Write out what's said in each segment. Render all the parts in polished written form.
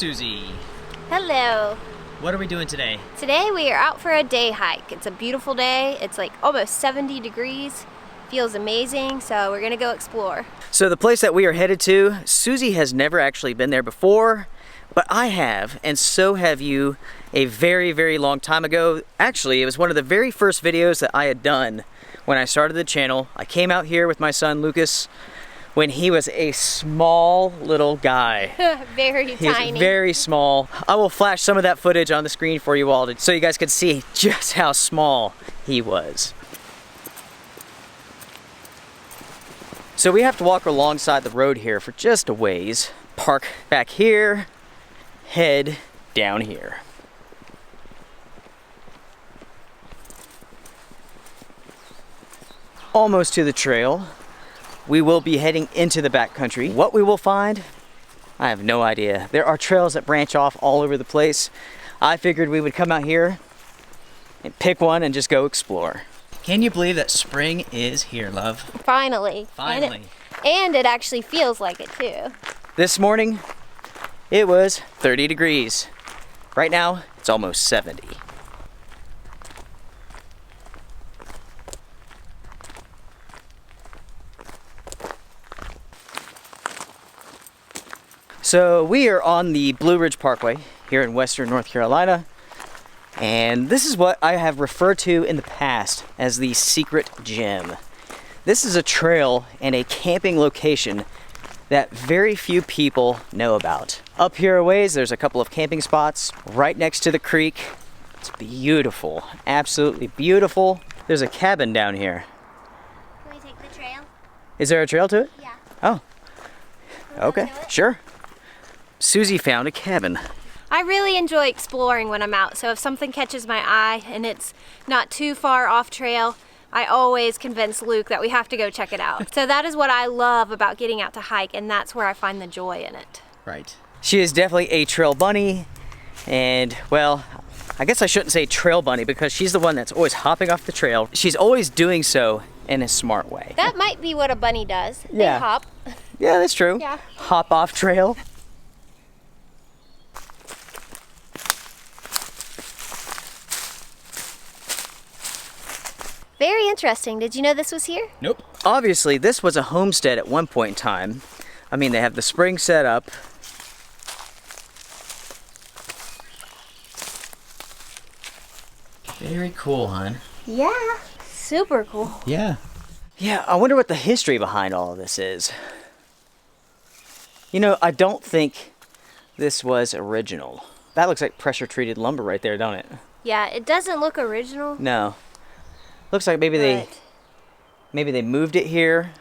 Susie. Hello. What are we doing today? Today we are out for a day hike. It's a beautiful day. It's like almost 70 degrees. Feels amazing, so we're gonna go explore. So the place that we are headed to, Susie has never actually been there before, but I have, and so have you, a very, very long time ago. Actually, it was one of the very first videos that I had done when I started the channel. I came out here with my son Lucas when he was a small little guy. Very tiny. He's very small. I will flash some of that footage on the screen for you all so you guys can see just how small he was. So we have to walk alongside the road here for just a ways. Park back here, head down here. Almost to the trail. We will be heading into the backcountry. What we will find, I have no idea. There are trails that branch off all over the place. I figured we would come out here and pick one and just go explore. Can you believe that spring is here, love? Finally. Finally. And it actually feels like it too. This morning, it was 30 degrees. Right now, it's almost 70. So we are on the Blue Ridge Parkway here in Western North Carolina. And this is what I have referred to in the past as the secret gem. This is a trail and a camping location that very few people know about. Up here a ways, there's a couple of camping spots right next to the creek. It's beautiful, absolutely beautiful. There's a cabin down here. Can we take the trail? Is there a trail to it? Yeah. Oh, okay, to it? sure. Susie found a cabin. I really enjoy exploring when I'm out, so if something catches my eye and it's not too far off trail, I always convince Luke that we have to go check it out. So that is what I love about getting out to hike, and that's where I find the joy in it. Right. She is definitely a trail bunny, and well, I guess I shouldn't say trail bunny because she's the one that's always hopping off the trail. She's always doing so in a smart way. That might be what a bunny does. Yeah. They hop. Yeah, that's true. Yeah. Hop off trail. Very interesting. Did you know this was here? Nope. Obviously, this was a homestead at one point in time. I mean, they have the spring set up. Very cool, hon. Yeah. Super cool. Yeah. Yeah, I wonder what the history behind all of this is. You know, I don't think this was original. That looks like pressure-treated lumber right there, don't it? Yeah, it doesn't look original. No. Looks like maybe they moved it here,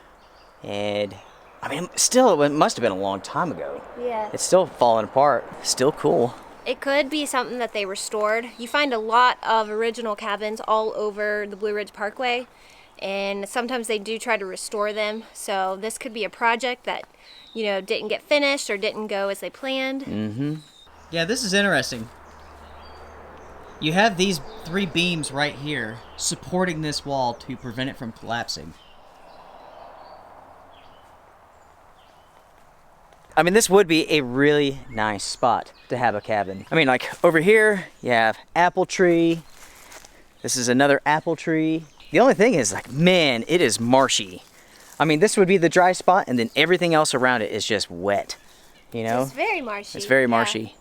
and I mean, still, it must have been a long time ago. Yeah. It's still falling apart. Still cool. It could be something that they restored. You find a lot of original cabins all over the Blue Ridge Parkway, and sometimes they do try to restore them. So this could be a project that, you know, didn't get finished or didn't go as they planned. Mm-hmm. Yeah, this is interesting. You have these three beams right here supporting this wall to prevent it from collapsing. I mean, this would be a really nice spot to have a cabin. I mean, like over here, you have apple tree. This is another apple tree. The only thing is, like, man, it is marshy. I mean, this would be the dry spot, and then everything else around it is just wet. You know? It's very marshy. It's very Yeah. marshy.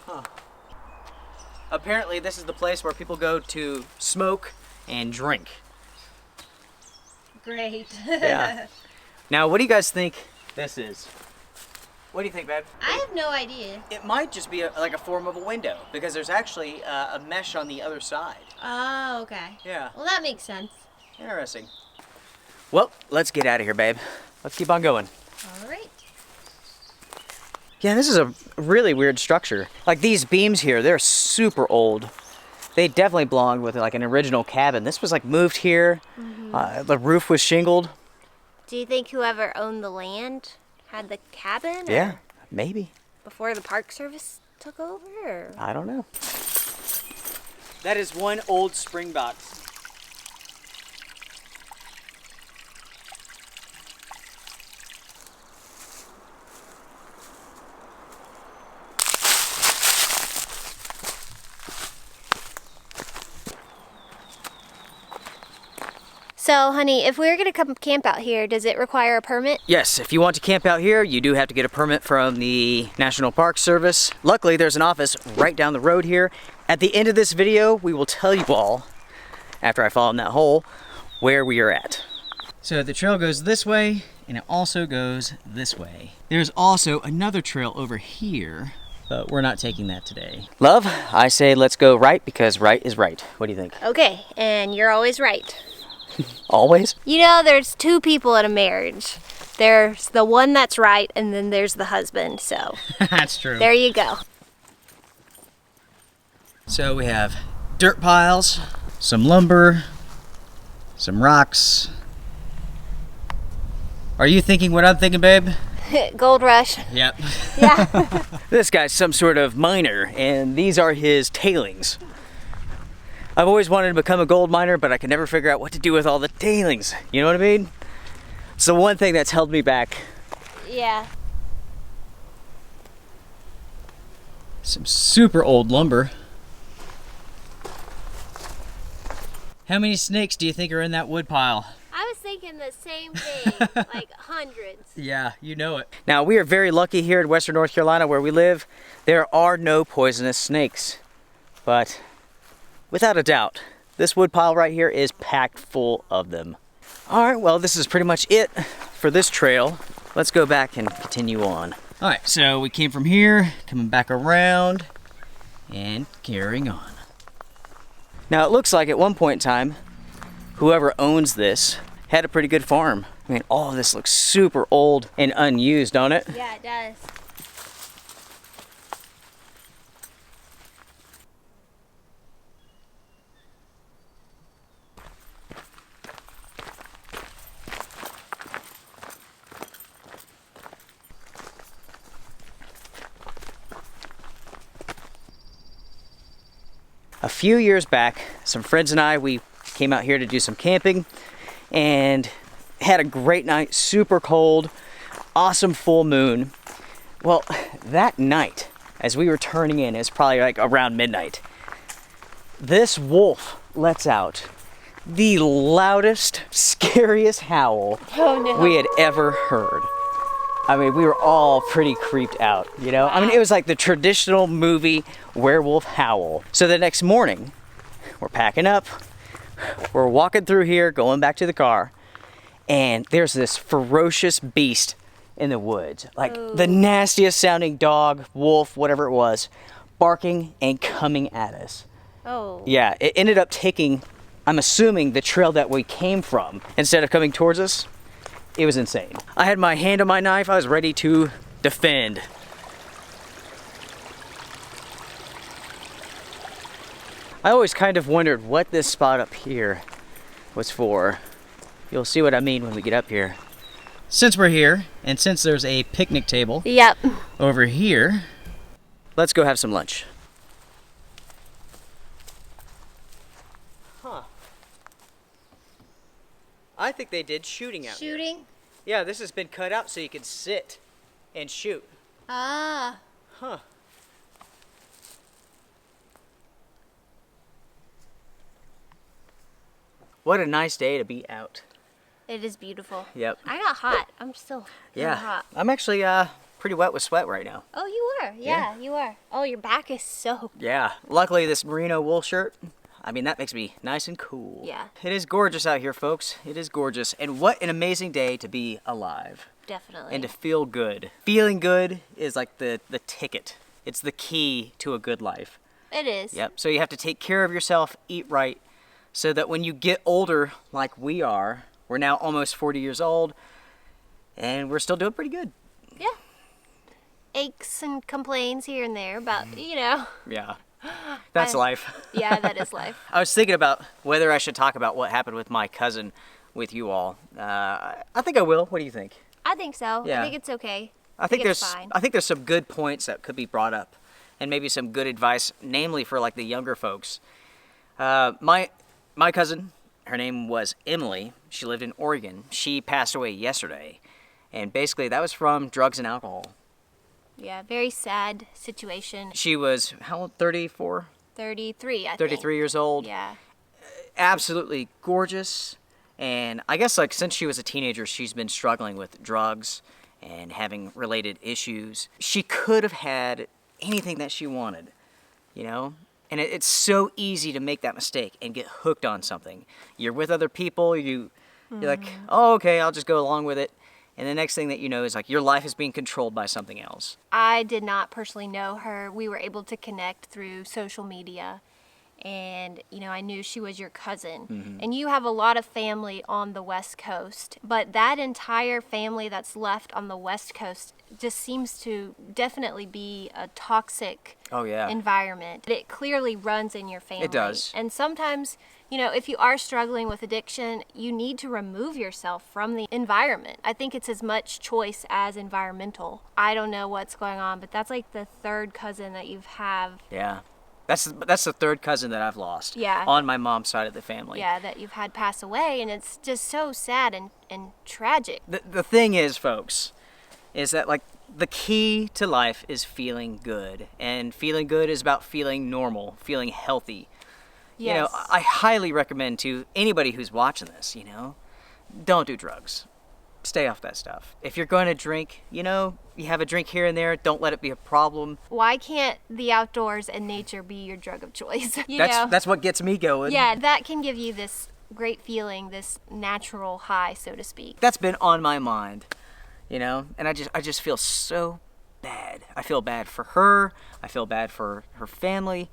Huh. Apparently, this is the place where people go to smoke and drink. Great. Yeah. Now, what do you guys think this is? What do you think, babe? I have no idea. It might just be like a form of a window because there's actually a mesh on the other side. Oh, okay. Yeah. Well, that makes sense. Interesting. Well, let's get out of here, babe. Let's keep on going. All right. Yeah, this is a really weird structure. Like, these beams here, they're super old. They definitely belonged with like an original cabin. This was like moved here. Mm-hmm. The roof was shingled. Do you think whoever owned the land had the cabin? Yeah, maybe. Before the Park Service took over? Or? I don't know. That is one old spring box. So, honey, if we were gonna come camp out here, does it require a permit? Yes, if you want to camp out here, you do have to get a permit from the National Park Service. Luckily, there's an office right down the road here. At the end of this video, we will tell you all, after I fall in that hole, where we are at. So the trail goes this way, and it also goes this way. There's also another trail over here, but we're not taking that today. Love, I say let's go right because right is right. What do you think? Okay, and you're always right. Always? You know, there's two people in a marriage. There's the one that's right, and then there's the husband, so That's true. there you go. So we have dirt piles, some lumber, some rocks. Are you thinking what I'm thinking, babe? Gold rush. Yep. Yeah. This guy's some sort of miner, and these are his tailings. I've always wanted to become a gold miner, but I could never figure out what to do with all the tailings. You know what I mean? It's the one thing that's held me back. Yeah. Some super old lumber. How many snakes do you think are in that wood pile? I was thinking the same thing, like hundreds. Yeah, you know it. Now, we are very lucky here in Western North Carolina where we live. There are no poisonous snakes. But without a doubt, this wood pile right here is packed full of them. All right, well, this is pretty much it for this trail. Let's go back and continue on. All right, so we came from here, coming back around, and carrying on. Now, it looks like at one point in time, whoever owns this had a pretty good farm. I mean, all of this looks super old and unused, don't it? Yeah, it does. A few years back, some friends and I, we came out here to do some camping and had a great night, super cold, awesome full moon. Well, that night, as we were turning in, it's probably like around midnight, this wolf lets out the loudest, scariest howl we had ever heard. I mean, we were all pretty creeped out, you know? I mean, it was like the traditional movie werewolf howl. So the next morning, we're packing up, we're walking through here, going back to the car, and there's this ferocious beast in the woods. Like the nastiest sounding dog, wolf, whatever it was, barking and coming at us. Oh. Yeah, it ended up taking, I'm assuming, the trail that we came from instead of coming towards us. It was insane. I had my hand on my knife. I was ready to defend. I always kind of wondered what this spot up here was for. You'll see what I mean when we get up here. Since we're here, and since there's a picnic table Yep. over here, Let's go have some lunch. Huh. I think they did shooting out here. Shooting? Yeah, this has been cut out so you can sit and shoot. Ah. Huh. What a nice day to be out. It is beautiful. Yep. I got hot. I'm still Yeah. hot. I'm actually pretty wet with sweat right now. Oh, you are. Yeah, you are. Oh, your back is soaked. Yeah. Luckily this merino wool shirt, I mean, that makes me nice and cool. Yeah. It is gorgeous out here, folks. It is gorgeous. And what an amazing day to be alive Definitely. and to feel good. Feeling good is like the ticket. It's the key to a good life. It is. Yep. So you have to take care of yourself, eat right, so that when you get older, like we are, we're now almost 40 years old, and we're still doing pretty good. Yeah. Aches and complains here and there about, you know. Yeah. That's life. Yeah, that is life. I was thinking about whether I should talk about what happened with my cousin with you all. I think I will. What do you think? I think so. Yeah. I think it's okay. I think it's there's fine. I think there's some good points that could be brought up, and maybe some good advice, namely for like the younger folks. My cousin, her name was Emily. She lived in Oregon. She passed away yesterday, and basically that was from drugs and alcohol. Yeah, very sad situation. She was how old? 34? 33, I think. 33 years old. Yeah. Absolutely gorgeous, And I guess like since she was a teenager, she's been struggling with drugs and having related issues. She could have had anything that she wanted, you know? And it's so easy to make that mistake and get hooked on something. You're with other people, you're like, oh, okay, I'll just go along with it. And the next thing that you know is like your life is being controlled by something else. I did not personally know her. We were able to connect through social media. And, you know, I knew she was your cousin. And you have a lot of family on the West Coast. But that entire family that's left on the West Coast just seems to definitely be a toxic environment. It clearly runs in your family. It does. And sometimes, you know, if you are struggling with addiction, you need to remove yourself from the environment. I think it's as much choice as environmental. I don't know what's going on, but that's like the third cousin that you have. Yeah. That's the third cousin that I've lost. Yeah. On my mom's side of the family. Yeah, that you've had pass away, and it's just so sad and tragic. The thing is, folks, is that like the key to life is feeling good. And feeling good is about feeling normal, feeling healthy. Yes. You know, I highly recommend to anybody who's watching this, you know, don't do drugs. Stay off that stuff. If you're going to drink, you know, you have a drink here and there, don't let it be a problem. Why can't the outdoors and nature be your drug of choice? That's what gets me going. Yeah, that can give you this great feeling, this natural high, so to speak. That's been on my mind, you know, and I just feel so bad. I feel bad for her. I feel bad for her family,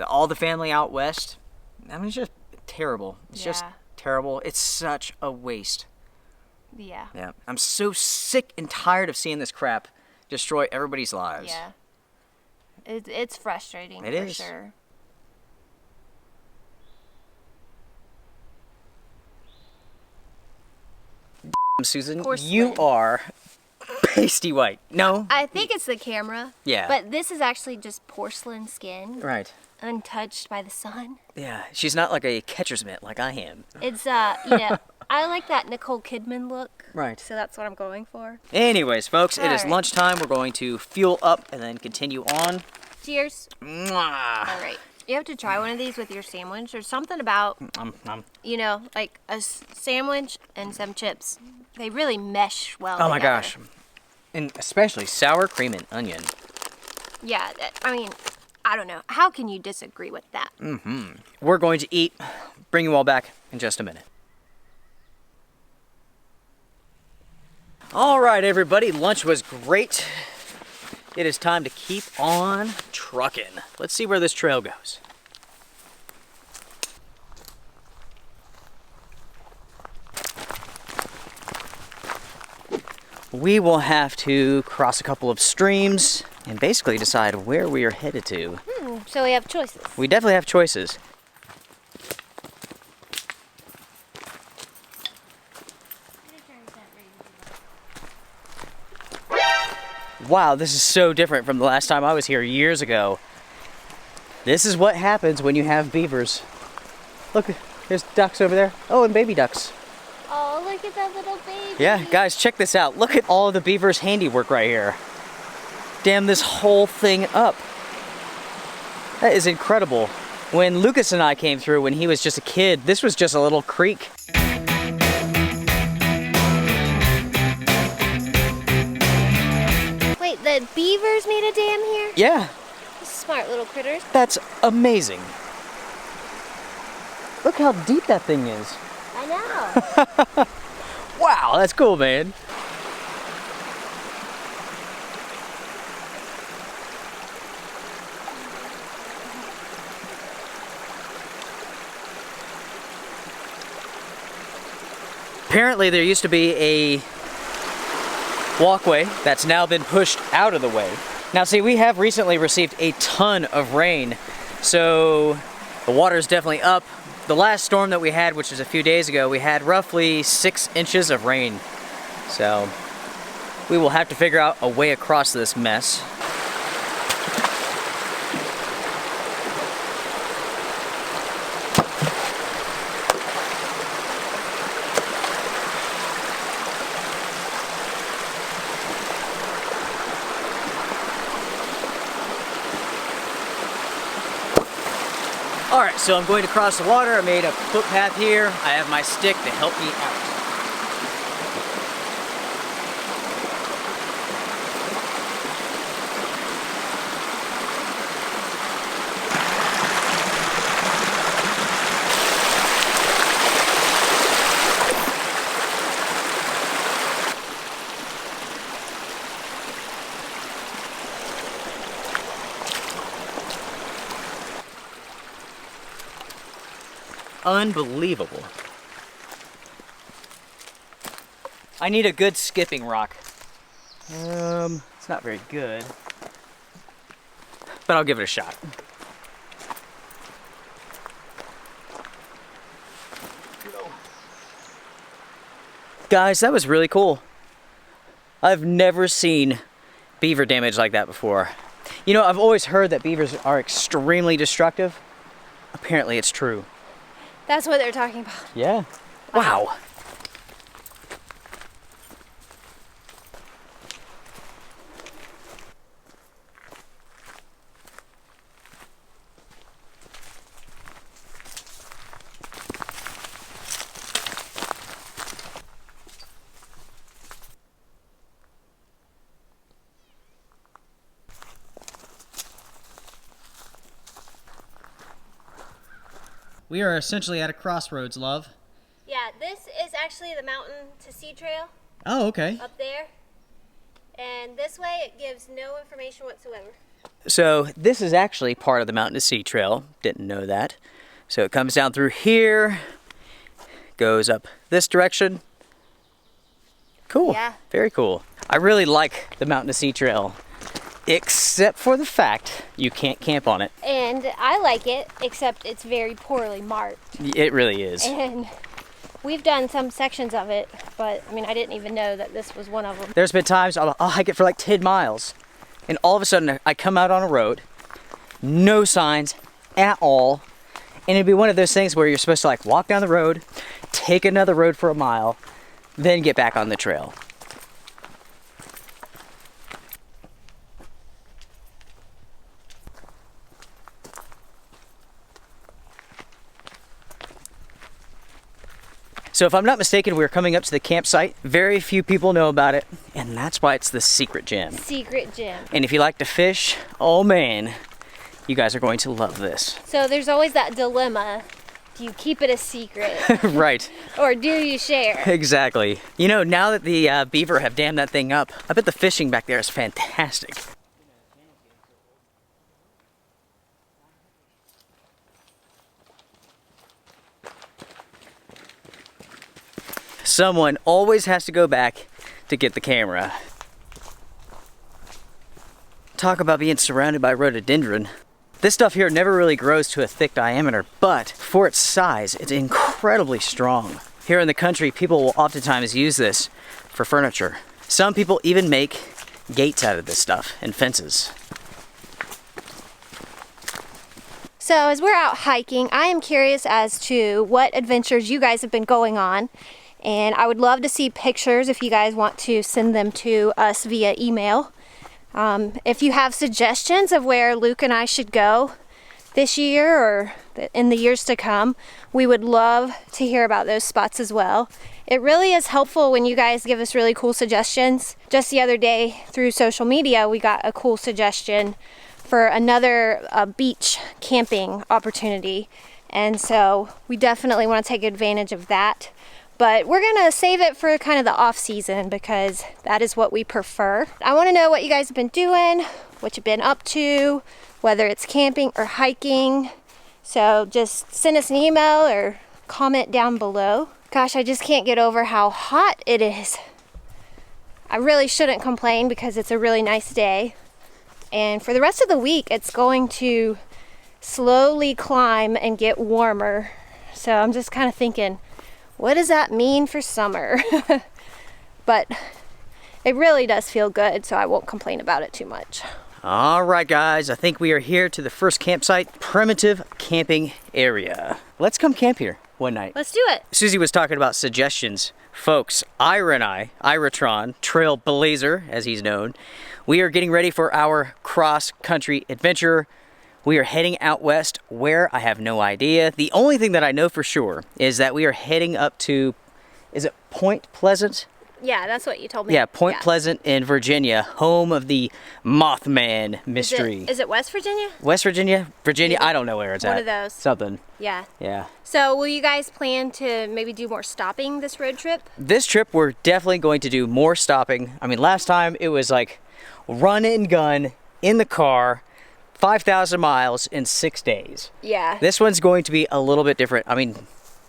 all the family out west. I mean, it's just terrible. It's just terrible. It's such a waste. Yeah. Yeah. I'm so sick and tired of seeing this crap destroy everybody's lives. Yeah. It's frustrating It for is. sure. Susan, Porcelain. you are pasty white. No? I think it's the camera. Yeah. But this is actually just porcelain skin, Right. untouched by the sun. Yeah. She's not like a catcher's mitt like I am. It's you know, I like that Nicole Kidman look. Right. So that's what I'm going for. Anyways, folks, it is Alright. lunchtime. We're going to fuel up and then continue on. Cheers. Mwah. All right. You have to try one of these with your sandwich. There's something about, you know, like a sandwich and some chips. They really mesh well Oh my together. gosh. And especially sour cream and onion. Yeah, I mean, I don't know. How can you disagree with that? We're going to eat. Bring you all back in just a minute. All right, everybody. Lunch was great. It is time to keep on trucking. Let's see where this trail goes. We will have to cross a couple of streams and basically decide where we are headed to. So we have choices. We definitely have choices. Wow, this is so different from the last time I was here years ago. This is what happens when you have beavers. Look, there's ducks over there. Oh, and baby ducks. Oh, look at that little baby. Yeah, guys, check this out. Look at all of the beavers' handiwork right here. Dam this whole thing up. That is incredible. When Lucas and I came through when he was just a kid, this was just a little creek. Wait, the beavers made a dam here? Yeah, Smart little critters. that's amazing. Look how deep that thing is. I know. Wow, that's cool, man. Apparently there used to be a walkway that's now been pushed out of the way. Now see, we have recently received a ton of rain, so the water is definitely up. The last storm that we had, which was a few days ago, we had roughly 6 inches of rain. So we will have to figure out a way across this mess. Alright, so I'm going to cross the water. I made a footpath here. I have my stick to help me out. Unbelievable. I need a good skipping rock. It's not very good, but I'll give it a shot. Guys, that was really cool. I've never seen beaver damage like that before. You know, I've always heard that beavers are extremely destructive. Apparently it's true. That's what they're talking about. Yeah. Wow. We are essentially at a crossroads, love. Yeah, this is actually the mountain to sea trail Oh, okay. up there. And this way it gives no information whatsoever. So this is actually part of the Mountain to Sea Trail. Didn't know that. So it comes down through here, goes up this direction. Cool. Yeah. Very cool. I really like the Mountain to Sea Trail, except for the fact you can't camp on it. And I like it, except it's very poorly marked. It really is. And we've done some sections of it, but I mean, I didn't even know that this was one of them. There's been times I'll hike it for like 10 miles, and all of a sudden I come out on a road, no signs at all, and it'd be one of those things where you're supposed to like walk down the road, take another road for a mile, then get back on the trail. So if I'm not mistaken, we're coming up to the campsite. Very few people know about it, and that's why it's the secret gem. Secret gem. And if you like to fish, oh man, you guys are going to love this. So there's always that dilemma. Do you keep it a secret? Right. Or do you share? Exactly. You know, now that the beaver have dammed that thing up, I bet the fishing back there is fantastic. Someone always has to go back to get the camera. Talk about being surrounded by rhododendron. This stuff here never really grows to a thick diameter, but for its size, it's incredibly strong. Here in the country, people will oftentimes use this for furniture. Some people even make gates out of this stuff and fences. So as we're out hiking, I am curious as to what adventures you guys have been going on. And I would love to see pictures if you guys want to send them to us via email. If you have suggestions of where Luke and I should go this year or in the years to come, we would love to hear about those spots as well. It really is helpful when you guys give us really cool suggestions. Just the other day through social media, we got a cool suggestion for another beach camping opportunity. And so we definitely want to take advantage of that. But we're gonna save it for kind of the off season because that is what we prefer. I wanna know what you guys have been doing, what you've been up to, whether it's camping or hiking. So just send us an email or comment down below. Gosh, I just can't get over how hot it is. I really shouldn't complain because it's a really nice day. And for the rest of the week, it's going to slowly climb and get warmer. So I'm just kind of thinking, what does that mean for summer? But it really does feel good, so I won't complain about it too much. All right, guys, I think we are here to the first campsite, Primitive Camping Area. Let's come camp here one night. Let's do it. Susie was talking about suggestions. Folks, Ira and I, Iratron, Trailblazer, as he's known, we are getting ready for our cross-country adventure. We are heading out west. Where? I have no idea. The only thing that I know for sure is that we are heading up to, is it Point Pleasant? Yeah, that's what you told me. Yeah, Point Pleasant in Virginia, home of the Mothman mystery. Is it West Virginia? West Virginia? Virginia? Maybe. I don't know where it's at. One of those. Something. Yeah. Yeah. So will you guys plan to maybe do more stopping this road trip? This trip, we're definitely going to do more stopping. I mean, last time it was like run and gun in the car, 5,000 miles in 6 days. Yeah. This one's going to be a little bit different. I mean,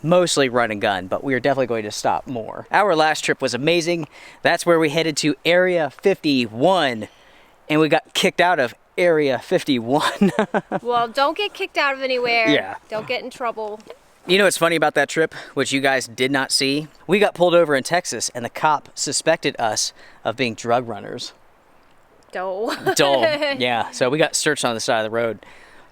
mostly run and gun, but we are definitely going to stop more. Our last trip was amazing. That's where we headed to Area 51, and we got kicked out of Area 51. Well, don't get kicked out of anywhere. Yeah. Don't get in trouble. You know what's funny about that trip, which you guys did not see? We got pulled over in Texas, and the cop suspected us of being drug runners. Dull. Yeah, so we got searched on the side of the road.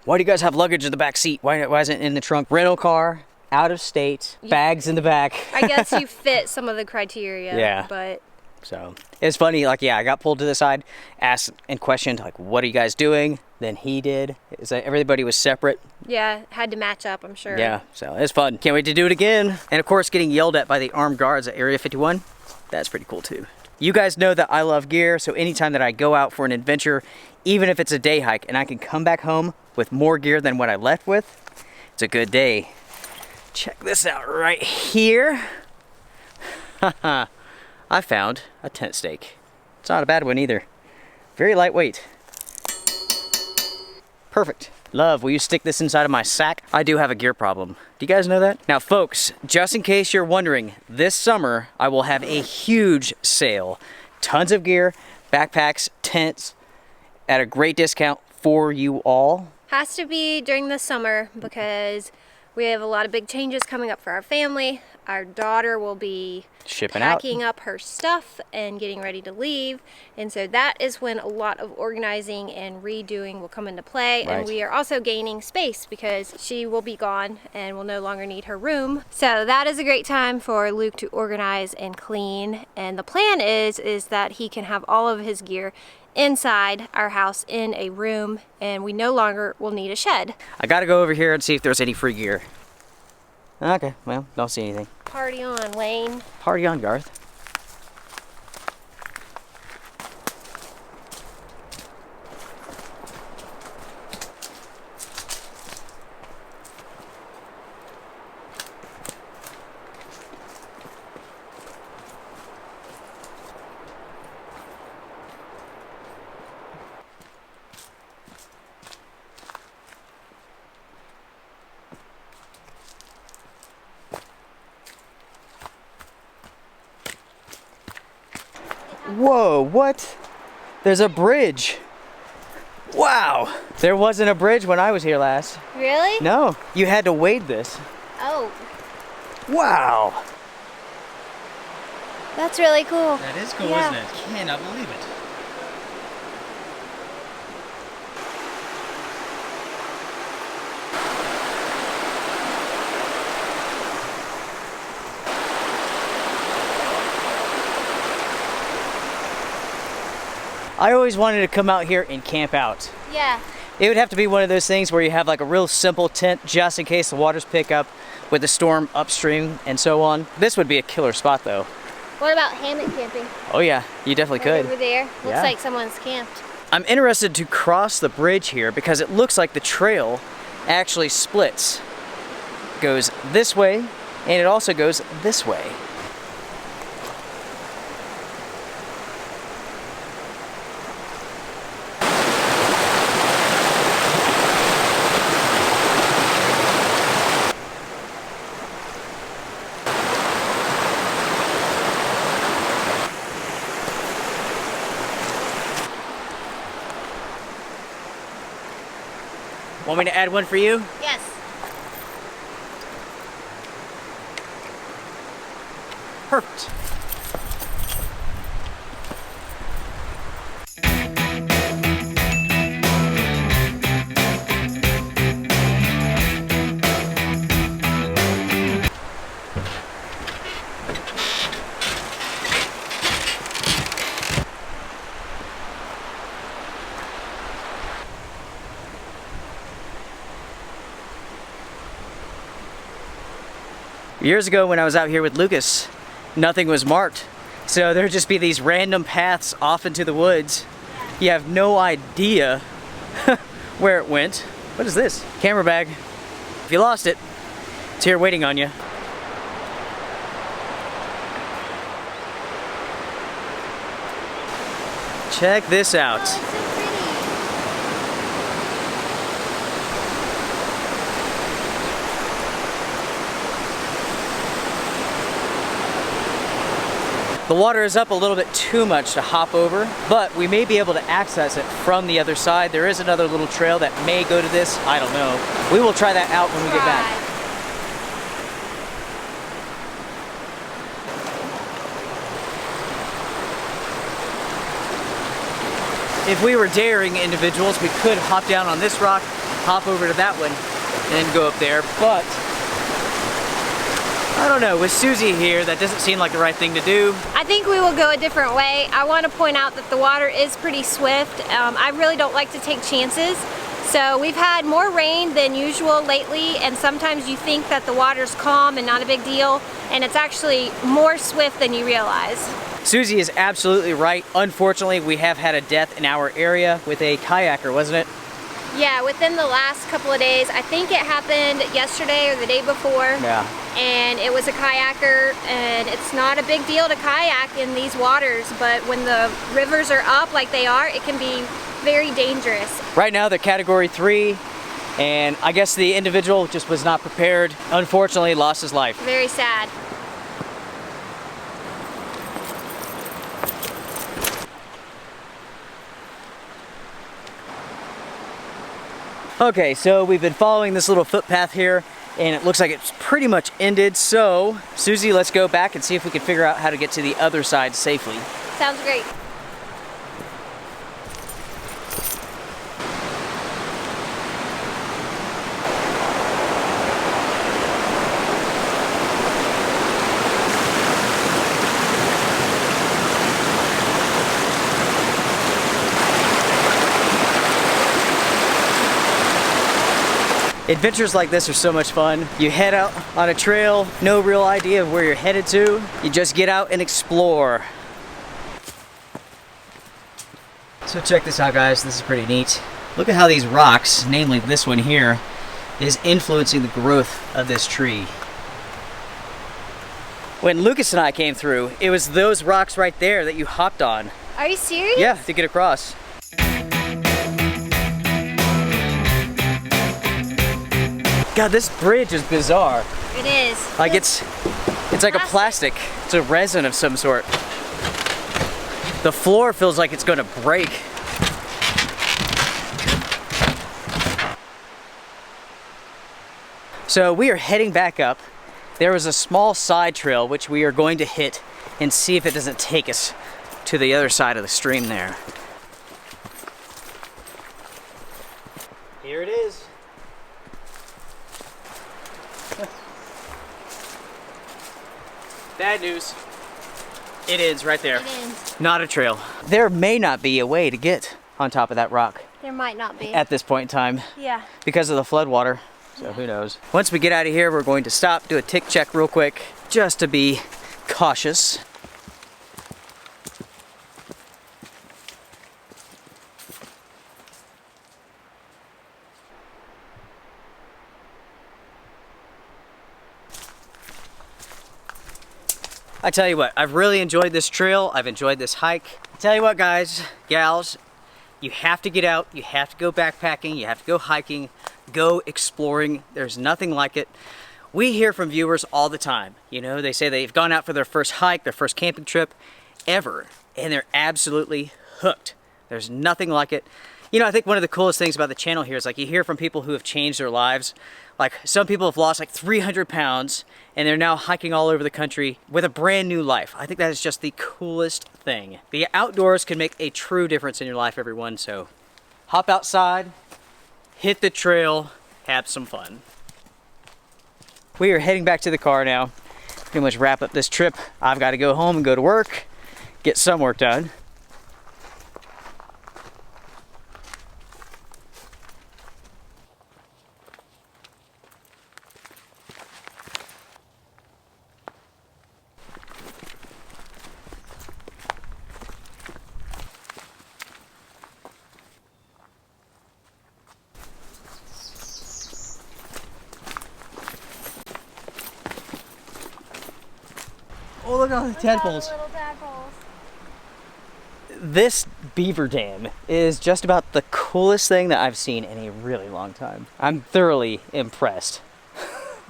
Why do you guys have luggage in the back seat? Why isn't it in the trunk? Rental car, out of state, bags in the back. I guess you fit some of the criteria. Yeah. But So it's funny, like, yeah, I got pulled to the side, asked and questioned, like, what are you guys doing? Then he did. It's like everybody was separate. yeah, had to match up, I'm sure. Yeah, so it's fun. Can't wait to do it again. And of course, getting yelled at by the armed guards at Area 51, that's pretty cool too. You guys know that I love gear, so anytime that I go out for an adventure, even if it's a day hike, and I can come back home with more gear than what I left with, it's a good day. Check this out right here. I found a tent stake. It's not a bad one either. Very lightweight. Perfect. Love, will you stick this inside of my sack? I do have a gear problem. Do you guys know that? Now folks, just in case you're wondering, this summer I will have a huge sale. Tons of gear, backpacks, tents, at a great discount for you all. Has to be during the summer because we have a lot of big changes coming up for our family. Our daughter will be packing up her stuff and getting ready to leave. And so that is when a lot of organizing and redoing will come into play. Right. And we are also gaining space because she will be gone and will no longer need her room. So that is a great time for Luke to organize and clean. And the plan is that he can have all of his gear inside our house in a room, and we no longer will need a shed. I gotta go over here and see if there's any free gear. Okay, well, don't see anything. Party on, Wayne. Party on, Garth. Whoa, what? There's a bridge. Wow. There wasn't a bridge when I was here last. Really? No, you had to wade this. Oh, Wow. that's really cool. That is cool, Yeah. isn't it? Cannot believe it. I always wanted to come out here and camp out. Yeah. It would have to be one of those things where you have like a real simple tent just in case the waters pick up with the storm upstream and so on. This would be a killer spot though. What about hammock camping? Oh yeah, you definitely Right could. over there. Looks Yeah. like someone's camped. I'm interested to cross the bridge here because it looks like the trail actually splits. It goes this way and it also goes this way. Want me to add one for you? Yes. Perfect. Years ago when I was out here with Lucas, nothing was marked. So there'd just be these random paths off into the woods. You have no idea where it went. What is this? Camera bag. If you lost it, it's here waiting on you. Check this out. The water is up a little bit too much to hop over, but we may be able to access it from the other side. There is another little trail that may go to this. I don't know. We will try that out when we get back. If we were daring individuals, we could hop down on this rock, hop over to that one, and go up there, but I don't know, with Susie here, that doesn't seem like the right thing to do. I think we will go a different way. I want to point out that the water is pretty swift. I really don't like to take chances. So we've had more rain than usual lately, and sometimes you think that the water's calm and not a big deal, and it's actually more swift than you realize. Susie is absolutely right. Unfortunately, we have had a death in our area with a kayaker, wasn't it? Yeah, within the last couple of days. I think it happened yesterday or the day before. Yeah. And it was a kayaker, and it's not a big deal to kayak in these waters, but when the rivers are up like they are, it can be very dangerous. Right now they're category 3, and I guess the individual just was not prepared. Unfortunately, lost his life. Very sad. Okay, so we've been following this little footpath here, and it looks like it's pretty much ended. So, Susie, let's go back and see if we can figure out how to get to the other side safely. Sounds great. Adventures like this are so much fun. You head out on a trail, no real idea of where you're headed to. You just get out and explore. So check this out, guys. This is pretty neat. Look at how these rocks, namely this one here, is influencing the growth of this tree. When Lucas and I came through, it was those rocks right there that you hopped on. Are you serious? Yeah, to get across. God, this bridge is bizarre. It is. Like it's like a plastic. It's a resin of some sort. The floor feels like it's going to break. So we are heading back up. There was a small side trail which we are going to hit and see if it doesn't take us to the other side of the stream there. Here it is. Bad news. It ends right there. It ends. Not a trail. There may not be a way to get on top of that rock There might not be. at this point in time Yeah. because of the flood water. So who knows. Once we get out of here, we're going to stop, do a tick check real quick, just to be cautious. I tell you what, I've really enjoyed this trail. I've enjoyed this hike. I tell you what, guys, gals, you have to get out. You have to go backpacking. You have to go hiking. Go exploring. There's nothing like it. We hear from viewers all the time. You know, they say they've gone out for their first hike, their first camping trip ever, and they're absolutely hooked. There's nothing like it. You know, I think one of the coolest things about the channel here is like you hear from people who have changed their lives. Like some people have lost like 300 pounds and they're now hiking all over the country with a brand new life. I think that is just the coolest thing. The outdoors can make a true difference in your life, everyone. So hop outside, hit the trail, have some fun. We are heading back to the car now. Pretty much wrap up this trip. I've got to go home and go to work, get some work done. Oh, look at all the tadpoles. Little tadpoles. This beaver dam is just about the coolest thing that I've seen in a really long time. I'm thoroughly impressed.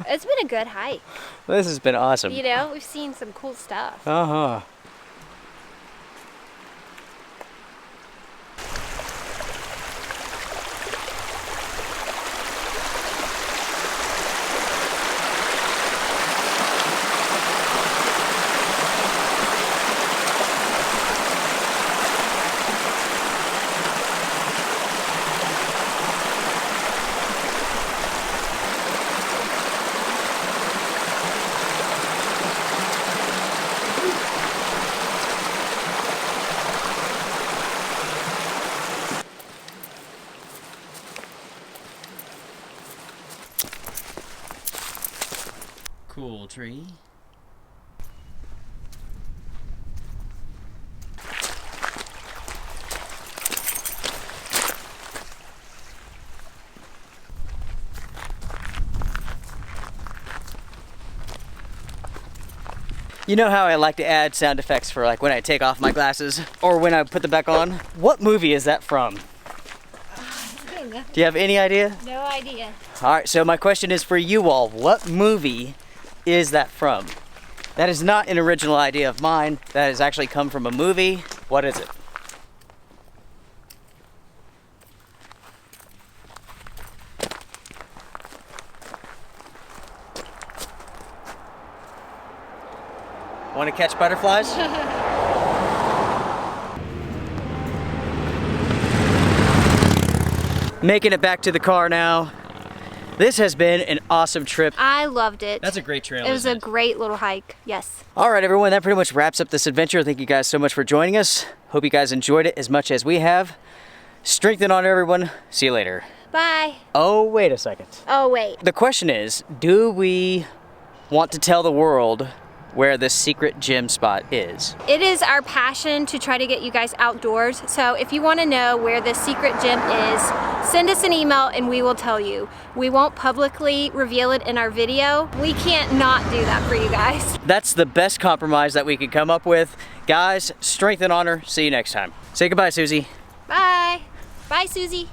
It's been a good hike. This has been awesome. You know, we've seen some cool stuff. Uh-huh. Cool tree. You know how I like to add sound effects for like when I take off my glasses or when I put them back on? What movie is that from? Do you have any idea? No idea. All right, so my question is for you all. What movie is that from? That is not an original idea of mine. That has actually come from a movie. What is it? Want to catch butterflies? Making it back to the car now. This has been an awesome trip. I loved it. That's a great trail. It was isn't a great little hike. Yes. All right, everyone, that pretty much wraps up this adventure. Thank you guys so much for joining us. Hope you guys enjoyed it as much as we have. Strength and honor, everyone. See you later. Bye. Oh, wait a second. Oh, wait. The question is, do we want to tell the world where this secret gym spot is? It is our passion to try to get you guys outdoors. So if you want to know where this secret gym is, send us an email and we will tell you. We won't publicly reveal it in our video. We can't not do that for you guys. That's the best compromise that we could come up with. Guys, strength and honor. See you next time. Say goodbye, Susie. Bye. Bye, Susie.